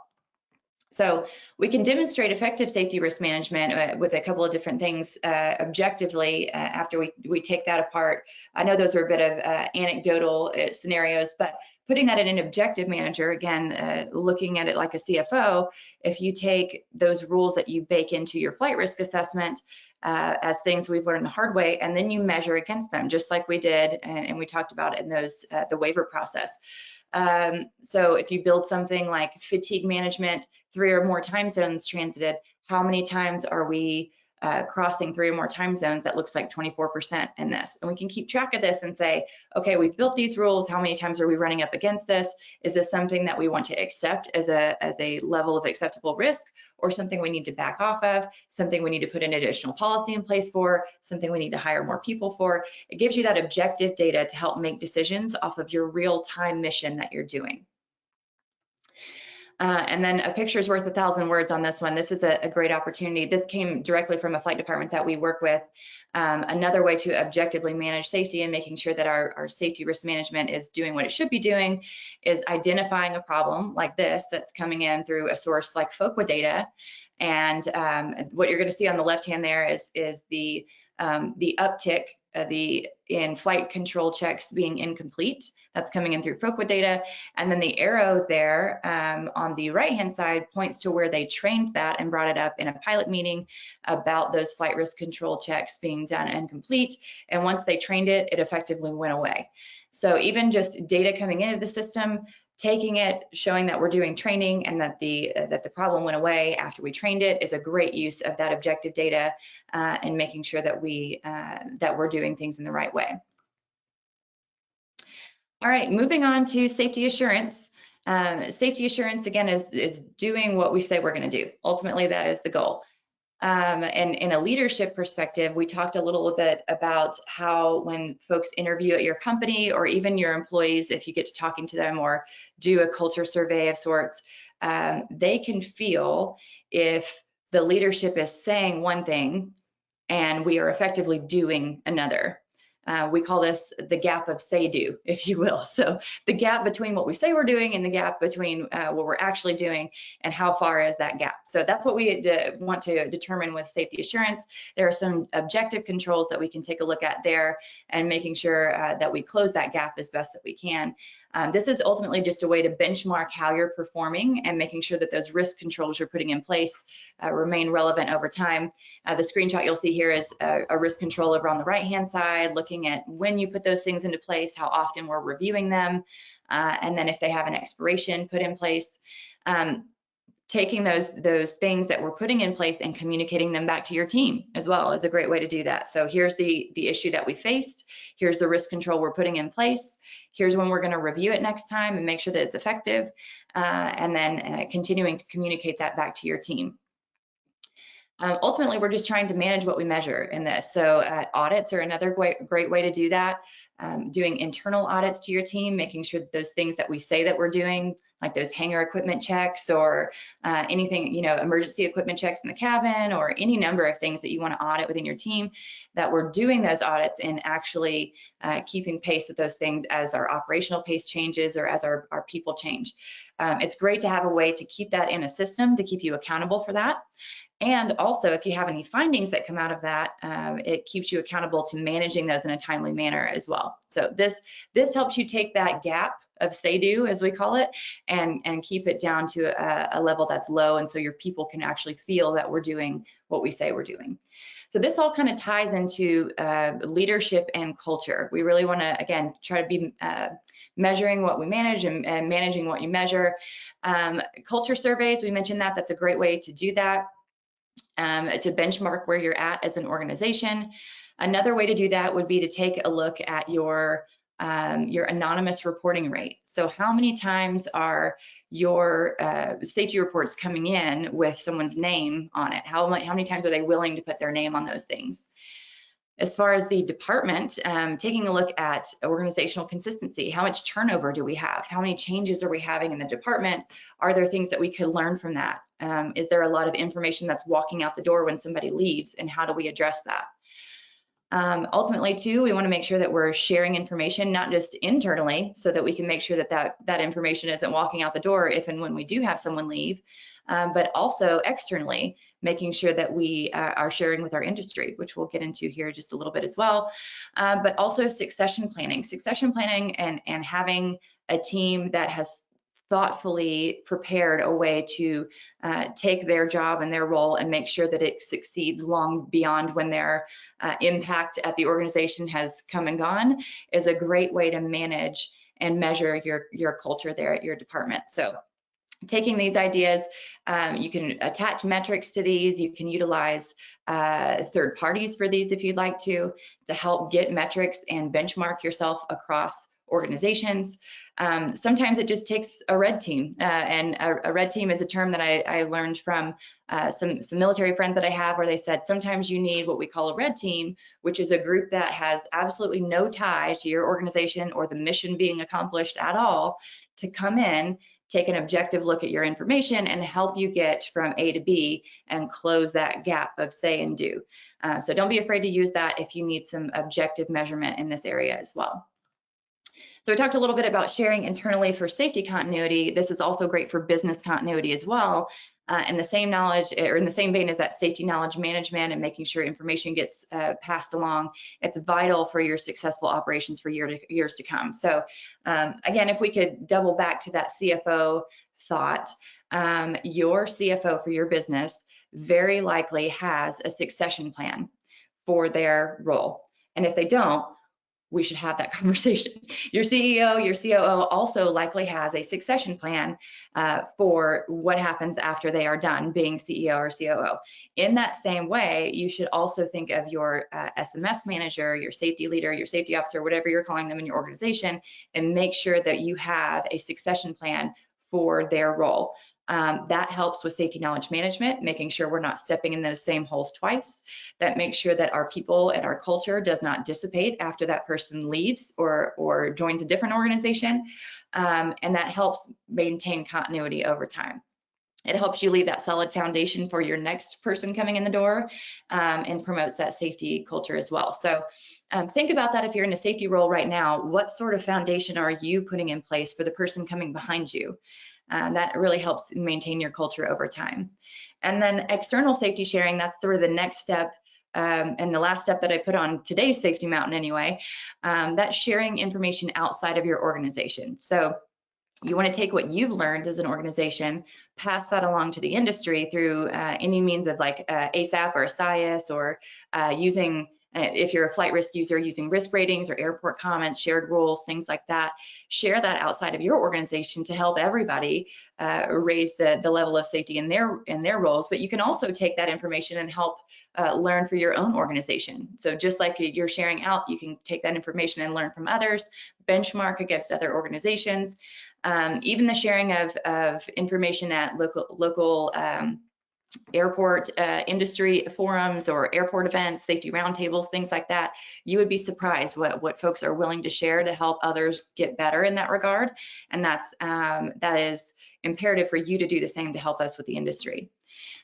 So we can demonstrate effective safety risk management with a couple of different things objectively after we take that apart. I know those are a bit of anecdotal scenarios, but putting that in an objective manager, again, looking at it like a CFO, if you take those rules that you bake into your flight risk assessment as things we've learned the hard way, and then you measure against them, just like we did, and we talked about in those the waiver process. So if you build something like fatigue management, 3 or more time zones transited, how many times are we crossing 3 or more time zones? That looks like 24% in this. And we can keep track of this and say, okay, we've built these rules. How many times are we running up against this? Is this something that we want to accept as a level of acceptable risk, or something we need to back off of, something we need to put an additional policy in place for, something we need to hire more people for? It gives you that objective data to help make decisions off of your real-time mission that you're doing. And then a picture's worth 1,000 words on this one. This is a great opportunity. This came directly from a flight department that we work with. Another way to objectively manage safety and making sure that our safety risk management is doing what it should be doing is identifying a problem like this that's coming in through a source like FOQA data. And what you're going to see on the left hand there is the uptick in flight control checks being incomplete. That's coming in through FOQA data. And then the arrow there on the right-hand side points to where they trained that and brought it up in a pilot meeting about those flight risk control checks being done and complete. And once they trained it, it effectively went away. So even just data coming into the system, taking it, showing that we're doing training and that the problem went away after we trained it is a great use of that objective data and making sure that we're doing things in the right way. All right, moving on to safety assurance. Safety assurance, again, is doing what we say we're going to do. Ultimately, that is the goal. And in a leadership perspective, we talked a little bit about how when folks interview at your company or even your employees, if you get to talking to them or do a culture survey of sorts, they can feel if the leadership is saying one thing and we are effectively doing another. We call this the gap of say-do, if you will. So the gap between what we say we're doing and the gap between what we're actually doing and how far is that gap. So that's what we want to determine with safety assurance. There are some objective controls that we can take a look at there and making sure that we close that gap as best that we can. This is ultimately just a way to benchmark how you're performing and making sure that those risk controls you're putting in place remain relevant over time. The screenshot you'll see here is a risk control over on the right-hand side, looking at when you put those things into place, how often we're reviewing them, and then if they have an expiration put in place. Taking those things that we're putting in place and communicating them back to your team as well is a great way to do that. So here's the issue that we faced. Here's the risk control we're putting in place. Here's when we're going to review it next time and make sure that it's effective, and then continuing to communicate that back to your team. Ultimately, we're just trying to manage what we measure in this. So audits are another great way to do that. Doing internal audits to your team, making sure that those things that we say that we're doing, like those hangar equipment checks or anything, emergency equipment checks in the cabin or any number of things that you want to audit within your team, that we're doing those audits and actually keeping pace with those things as our operational pace changes or as our people change. It's great to have a way to keep that in a system to keep you accountable for that. And also, if you have any findings that come out of that, it keeps you accountable to managing those in a timely manner as well. So this helps you take that gap of say-do, as we call it, and keep it down to a level that's low, and so your people can actually feel that we're doing what we say we're doing. So this all kind of ties into leadership and culture. We really want to, again, try to be measuring what we manage and managing what you measure. Culture surveys, we mentioned that's a great way to do that. to benchmark where you're at as an organization. Another way to do that would be to take a look at your anonymous reporting rate. So how many times are your safety reports coming in with someone's name on it? How many times are they willing to put their name on those things? As far as the department, taking a look at organizational consistency, how much turnover do we have? How many changes are we having in the department? Are there things that we could learn from that? Is there a lot of information that's walking out the door when somebody leaves, and how do we address that? Ultimately, too, we want to make sure that we're sharing information, not just internally, so that we can make sure that that information isn't walking out the door if and when we do have someone leave, but also externally, making sure that we are sharing with our industry, which we'll get into here just a little bit as well. But also succession planning and having a team that has thoughtfully prepared a way to take their job and their role and make sure that it succeeds long beyond when their impact at the organization has come and gone is a great way to manage and measure your culture there at your department. So taking these ideas, you can attach metrics to these. You can utilize third parties for these if you'd like to help get metrics and benchmark yourself across organizations. Sometimes it just takes a red team, and a red team is a term that I learned from some military friends that I have, where they said sometimes you need what we call a red team, which is a group that has absolutely no tie to your organization or the mission being accomplished at all, to come in, take an objective look at your information and help you get from A to B and close that gap of say and do. So don't be afraid to use that if you need some objective measurement in this area as well. So we talked a little bit about sharing internally for safety continuity. This is also great for business continuity as well. In the same knowledge, or in the same vein as that safety knowledge management and making sure information gets passed along, it's vital for your successful operations for years to come. So again, if we could double back to that CFO thought, your CFO for your business very likely has a succession plan for their role. And if they don't, we should have that conversation. Your CEO, your COO also likely has a succession plan for what happens after they are done being CEO or COO. In that same way, you should also think of your SMS manager, your safety leader, your safety officer, whatever you're calling them in your organization, and make sure that you have a succession plan for their role. That helps with safety knowledge management, making sure we're not stepping in those same holes twice. That makes sure that our people and our culture does not dissipate after that person leaves or joins a different organization. And that helps maintain continuity over time. It helps you leave that solid foundation for your next person coming in the door, and promotes that safety culture as well. So think about that if you're in a safety role right now. What sort of foundation are you putting in place for the person coming behind you? That really helps maintain your culture over time. And then external safety sharing, that's sort of the next step, and the last step that I put on today's safety mountain anyway. That's sharing information outside of your organization. So you want to take what you've learned as an organization, pass that along to the industry through any means of like ASAP or SIS, or using, if you're a flight risk user, using risk ratings or airport comments, shared rules, things like that. Share that outside of your organization to help everybody raise the level of safety in their roles. But you can also take that information and help learn for your own organization. So just like you're sharing out, you can take that information and learn from others, benchmark against other organizations. Even the sharing of information at local airport industry forums or airport events, safety roundtables, things like that. You would be surprised what folks are willing to share to help others get better in that regard. And that is imperative for you to do the same to help us with the industry.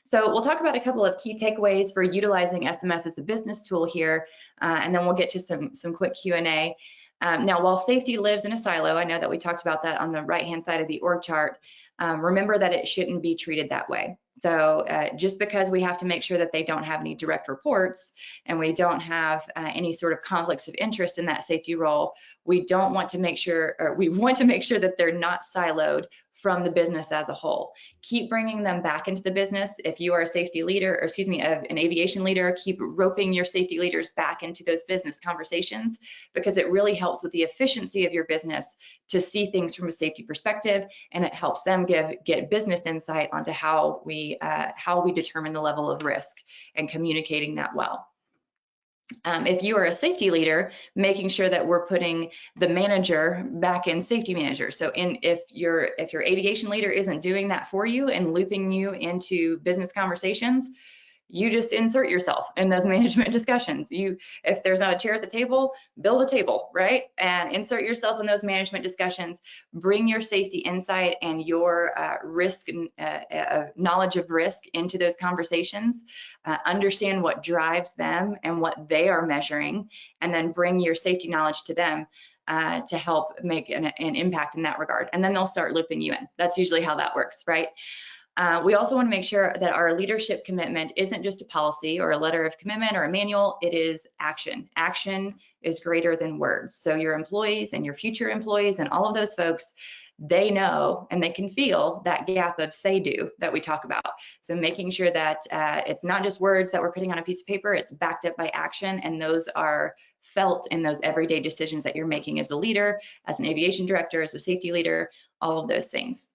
So we'll talk about a couple of key takeaways for utilizing SMS as a business tool here, and then we'll get to some quick Q&A. Now, while safety lives in a silo, I know that we talked about that on the right-hand side of the org chart. Remember that it shouldn't be treated that way. So just because we have to make sure that they don't have any direct reports and we don't have any sort of conflicts of interest in that safety role, we want to make sure that they're not siloed from the business as a whole. Keep bringing them back into the business. If you are a safety leader, or excuse me, an aviation leader, keep roping your safety leaders back into those business conversations, because it really helps with the efficiency of your business to see things from a safety perspective, and it helps them get business insight onto how we how we determine the level of risk and communicating that well. If you are a safety leader, making sure that we're putting the manager back in safety manager. So if your aviation leader isn't doing that for you and looping you into business conversations, you just insert yourself in those management discussions. If there's not a chair at the table, build a table, right? And insert yourself in those management discussions. Bring your safety insight and your risk knowledge of risk into those conversations. Understand what drives them and what they are measuring, and then bring your safety knowledge to them to help make an impact in that regard. And then they'll start looping you in. That's usually how that works, right? We also want to make sure that our leadership commitment isn't just a policy or a letter of commitment or a manual, it is action. Action is greater than words. So your employees and your future employees and all of those folks, they know and they can feel that gap of say-do that we talk about. So making sure that it's not just words that we're putting on a piece of paper, it's backed up by action, and those are felt in those everyday decisions that you're making as a leader, as an aviation director, as a safety leader, all of those things.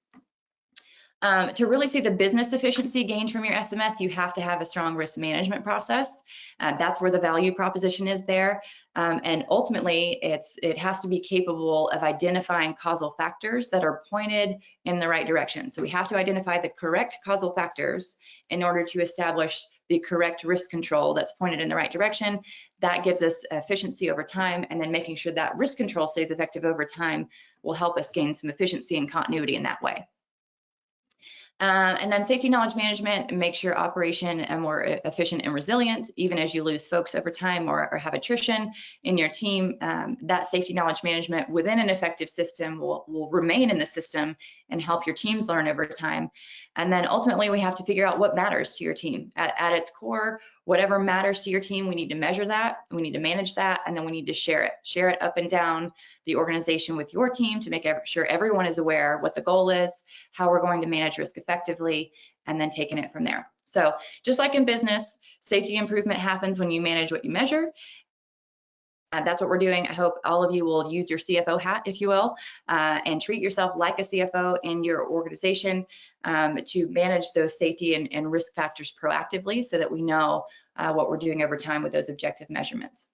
To really see the business efficiency gained from your SMS, you have to have a strong risk management process. That's where the value proposition is there. And ultimately, it has to be capable of identifying causal factors that are pointed in the right direction. So we have to identify the correct causal factors in order to establish the correct risk control that's pointed in the right direction. That gives us efficiency over time, and then making sure that risk control stays effective over time will help us gain some efficiency and continuity in that way. And then safety knowledge management, make sure operation are more efficient and resilient, even as you lose folks over time or have attrition in your team. That safety knowledge management within an effective system will remain in the system and help your teams learn over time. And then ultimately, we have to figure out what matters to your team. At its core, whatever matters to your team, we need to measure that, we need to manage that, and then we need to share it. Share it up and down the organization with your team to make sure everyone is aware what the goal is, how we're going to manage risk effectively, and then taking it from there. So just like in business, safety improvement happens when you manage what you measure. That's what we're doing. I hope all of you will use your CFO hat, if you will, and treat yourself like a CFO in your organization to manage those safety and risk factors proactively so that we know what we're doing over time with those objective measurements.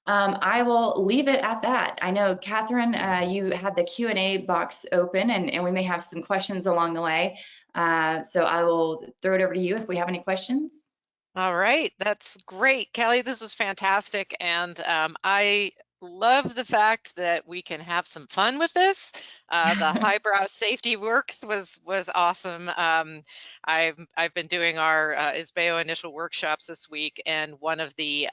I will leave it at that. I know, Catherine, you had the Q&A box open, and we may have some questions along the way. So I will throw it over to you if we have any questions. All right, that's great, Kelly. This was fantastic, and I love the fact that we can have some fun with this. The highbrow safety works was awesome. I've been doing our ISBEO initial workshops this week, and one of the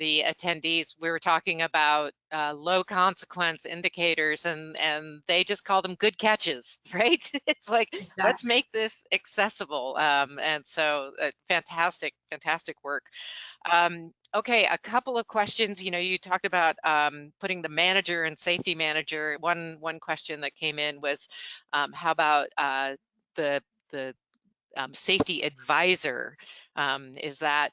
attendees, we were talking about low consequence indicators, and they just call them good catches, right? It's like, exactly. Let's make this accessible. And so fantastic work. Okay, a couple of questions. You know, you talked about putting the manager and safety manager. One question that came in was, how about the safety advisor? Is that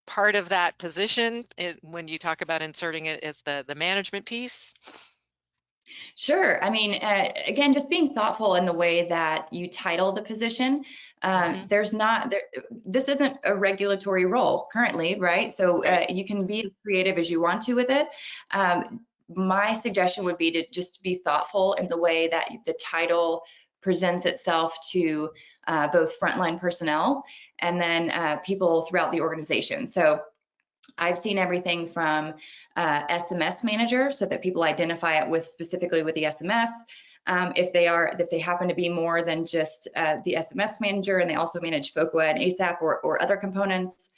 part of that position when you talk about inserting it as the management piece? Sure. I mean, again, just being thoughtful in the way that you title the position. This isn't a regulatory role currently, right? So you can be as creative as you want to with it. My suggestion would be to just be thoughtful in the way that the title presents itself to both frontline personnel and then people throughout the organization. So I've seen everything from SMS manager, so that people identify it with specifically with the SMS. If they happen to be more than just the SMS manager and they also manage FOCA and ASAP or other components,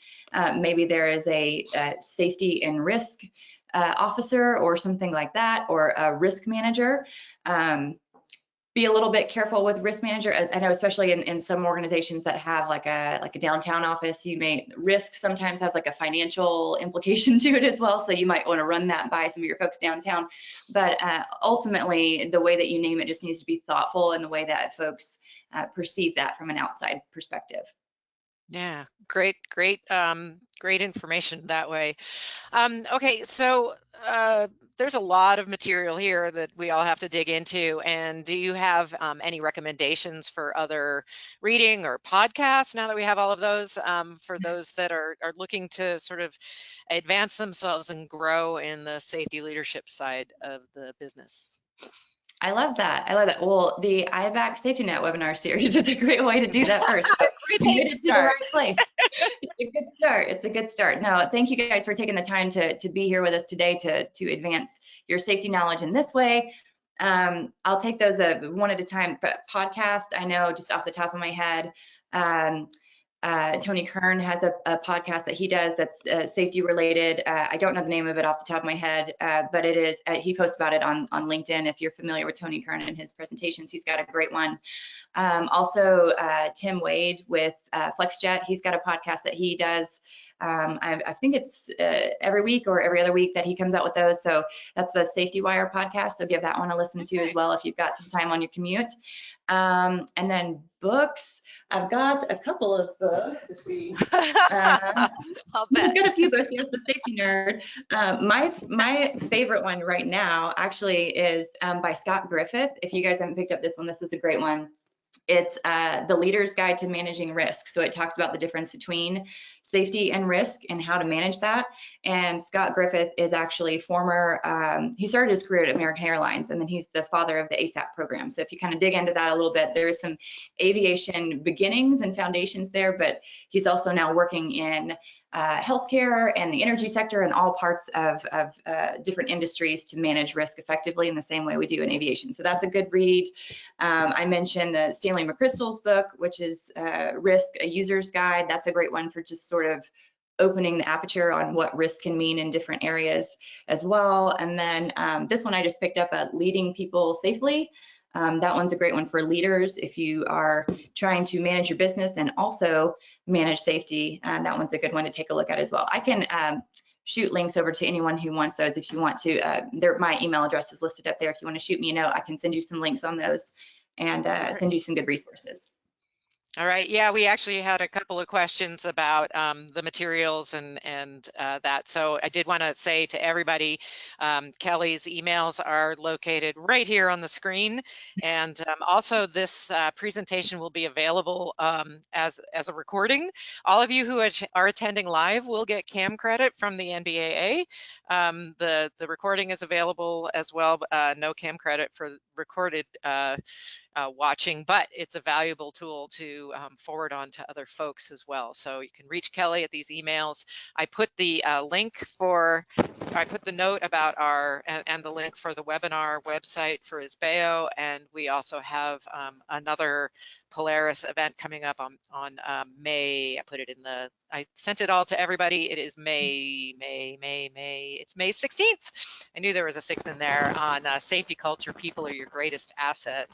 maybe there is a safety and risk officer or something like that, or a risk manager. Be a little bit careful with risk manager. I know, especially in some organizations that have like a downtown office, risk sometimes has like a financial implication to it as well. So you might want to run that by some of your folks downtown. But ultimately, the way that you name it just needs to be thoughtful in the way that folks perceive that from an outside perspective. Yeah, great information that way. Okay, so there's a lot of material here that we all have to dig into. And do you have any recommendations for other reading or podcasts now that we have all of those for those that are looking to sort of advance themselves and grow in the safety leadership side of the business? I love that. I love that. Well, the IVAC SafetyNet webinar series is a great way to do that first. So Great you place get to it to the start. right place. It's a good start. It's a good start. No, thank you guys for taking the time to be here with us today to advance your safety knowledge in this way. I'll take those one at a time. But podcast, I know just off the top of my head, um, Tony Kern has a podcast that he does that's safety related. I don't know the name of it off the top of my head, but it is, he posts about it on LinkedIn. If you're familiar with Tony Kern and his presentations, he's got a great one. Also, Tim Wade with FlexJet, he's got a podcast that he does. I think it's every week or every other week that he comes out with those. So that's the Safety Wire podcast. So give that one a listen to as well if you've got some time on your commute. And then books. I've got a couple of books. Let's see. I'll bet. I've got a few books. Yes, the Safety Nerd. My favorite one right now actually is by Scott Griffith. If you guys haven't picked up this one, this is a great one. It's the Leader's Guide to Managing Risk. So it talks about the difference between safety and risk and how to manage that. And Scott Griffith is actually he started his career at American Airlines, and then he's the father of the ASAP program. So if you kind of dig into that a little bit, there's some aviation beginnings and foundations there, but he's also now working in healthcare and the energy sector and all parts of different industries to manage risk effectively in the same way we do in aviation. So that's a good read. I mentioned the Stanley McChrystal's book, which is Risk, a User's Guide. That's a great one for just sort of opening the aperture on what risk can mean in different areas as well. And then this one I just picked up at Leading People Safely. That one's a great one for leaders if you are trying to manage your business and also manage safety. That one's a good one to take a look at as well. I can shoot links over to anyone who wants those if you want to. My email address is listed up there. If you want to shoot me a note, I can send you some links on those and send you some good resources. All right. Yeah, we actually had a couple of questions about the materials and that. So I did want to say to everybody, Kellie's emails are located right here on the screen, and also this presentation will be available as a recording. All of you who are attending live will get CAM credit from the NBAA. The recording is available as well. No CAM credit for recorded watching, but it's a valuable tool to forward on to other folks as well. So you can reach Kellie at these emails. I put the I put the note about and the link for the webinar website for ISBEO, and we also have another Polaris event coming up on May. I sent it all to everybody. It is it's May 16th. I knew there was a 6th in there on safety culture. People are your greatest asset.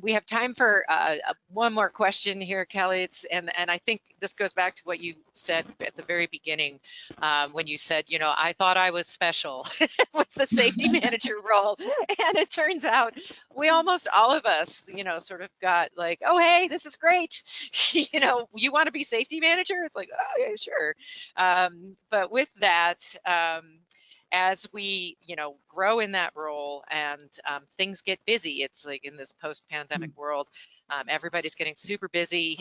We have time for one more question here, Kellie, and I think this goes back to what you said at the very beginning when you said, I thought I was special with the safety manager role, and it turns out almost all of us, sort of got like, oh, hey, this is great. You want to be safety manager? It's like, oh, yeah, sure. But with that, as we grow in that role and things get busy, it's like in this post-pandemic world, everybody's getting super busy.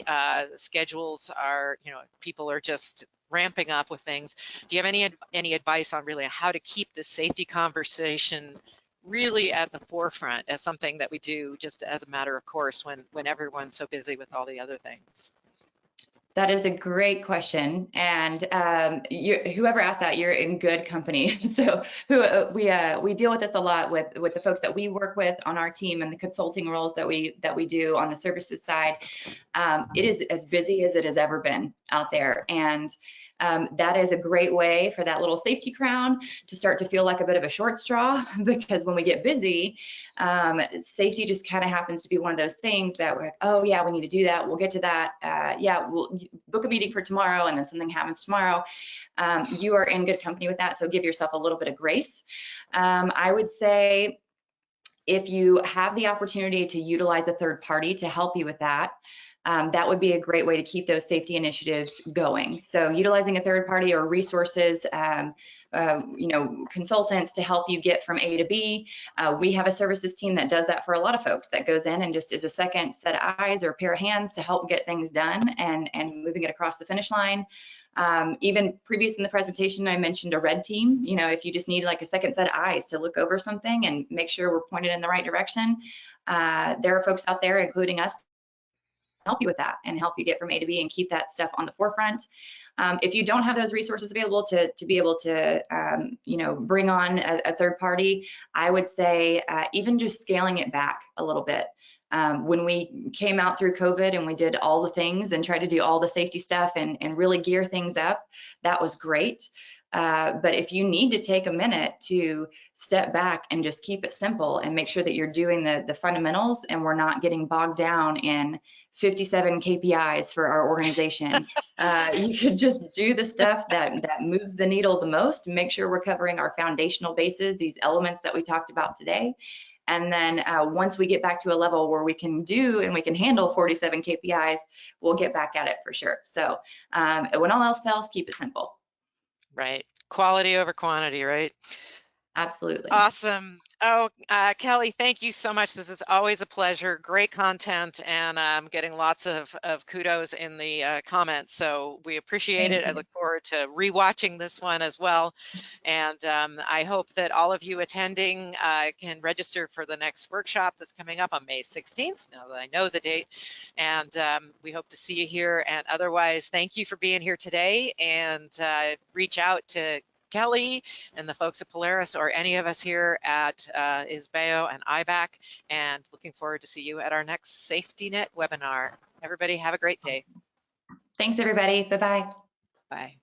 Schedules are, people are just ramping up with things. Do you have any advice on really how to keep the safety conversation really at the forefront as something that we do just as a matter of course when everyone's so busy with all the other things? That is a great question, and whoever asked that, you're in good company. So we deal with this a lot with the folks that we work with on our team and the consulting roles that we do on the services side. It is as busy as it has ever been out there, and that is a great way for that little safety crown to start to feel like a bit of a short straw, because when we get busy, safety just kind of happens to be one of those things that we're like, oh yeah, we need to do that. We'll get to that. Yeah, we'll book a meeting for tomorrow, and then something happens tomorrow. You are in good company with that, so give yourself a little bit of grace. I would say if you have the opportunity to utilize a third party to help you with that, that would be a great way to keep those safety initiatives going. So utilizing a third party or resources, consultants to help you get from A to B. We have a services team that does that for a lot of folks, that goes in and just is a second set of eyes or pair of hands to help get things done and moving it across the finish line. Even previous in the presentation, I mentioned a red team. If you just need like a second set of eyes to look over something and make sure we're pointed in the right direction, there are folks out there, including us, help you with that and help you get from A to B and keep that stuff on the forefront. If you don't have those resources available to be able to, bring on a third party, I would say even just scaling it back a little bit. When we came out through COVID and we did all the things and tried to do all the safety stuff and really gear things up, that was great. But if you need to take a minute to step back and just keep it simple and make sure that you're doing the fundamentals and we're not getting bogged down in 57 KPIs for our organization, you could just do the stuff that moves the needle the most and make sure we're covering our foundational bases, these elements that we talked about today. And then once we get back to a level where we can do and we can handle 47 KPIs, we'll get back at it for sure. So when all else fails, keep it simple. Right. Quality over quantity, right? Absolutely. Awesome. Oh, Kellie, thank you so much. This is always a pleasure. Great content, and I'm getting lots of kudos in the comments. So we appreciate it. I look forward to rewatching this one as well. And I hope that all of you attending can register for the next workshop that's coming up on May 16th, now that I know the date. And we hope to see you here. And otherwise, thank you for being here today, and reach out to Kellie and the folks at Polaris or any of us here at ISBEO and IBAC, and looking forward to see you at our next SafetyNet webinar. Everybody have a great day. Thanks, everybody. Bye-bye. Bye.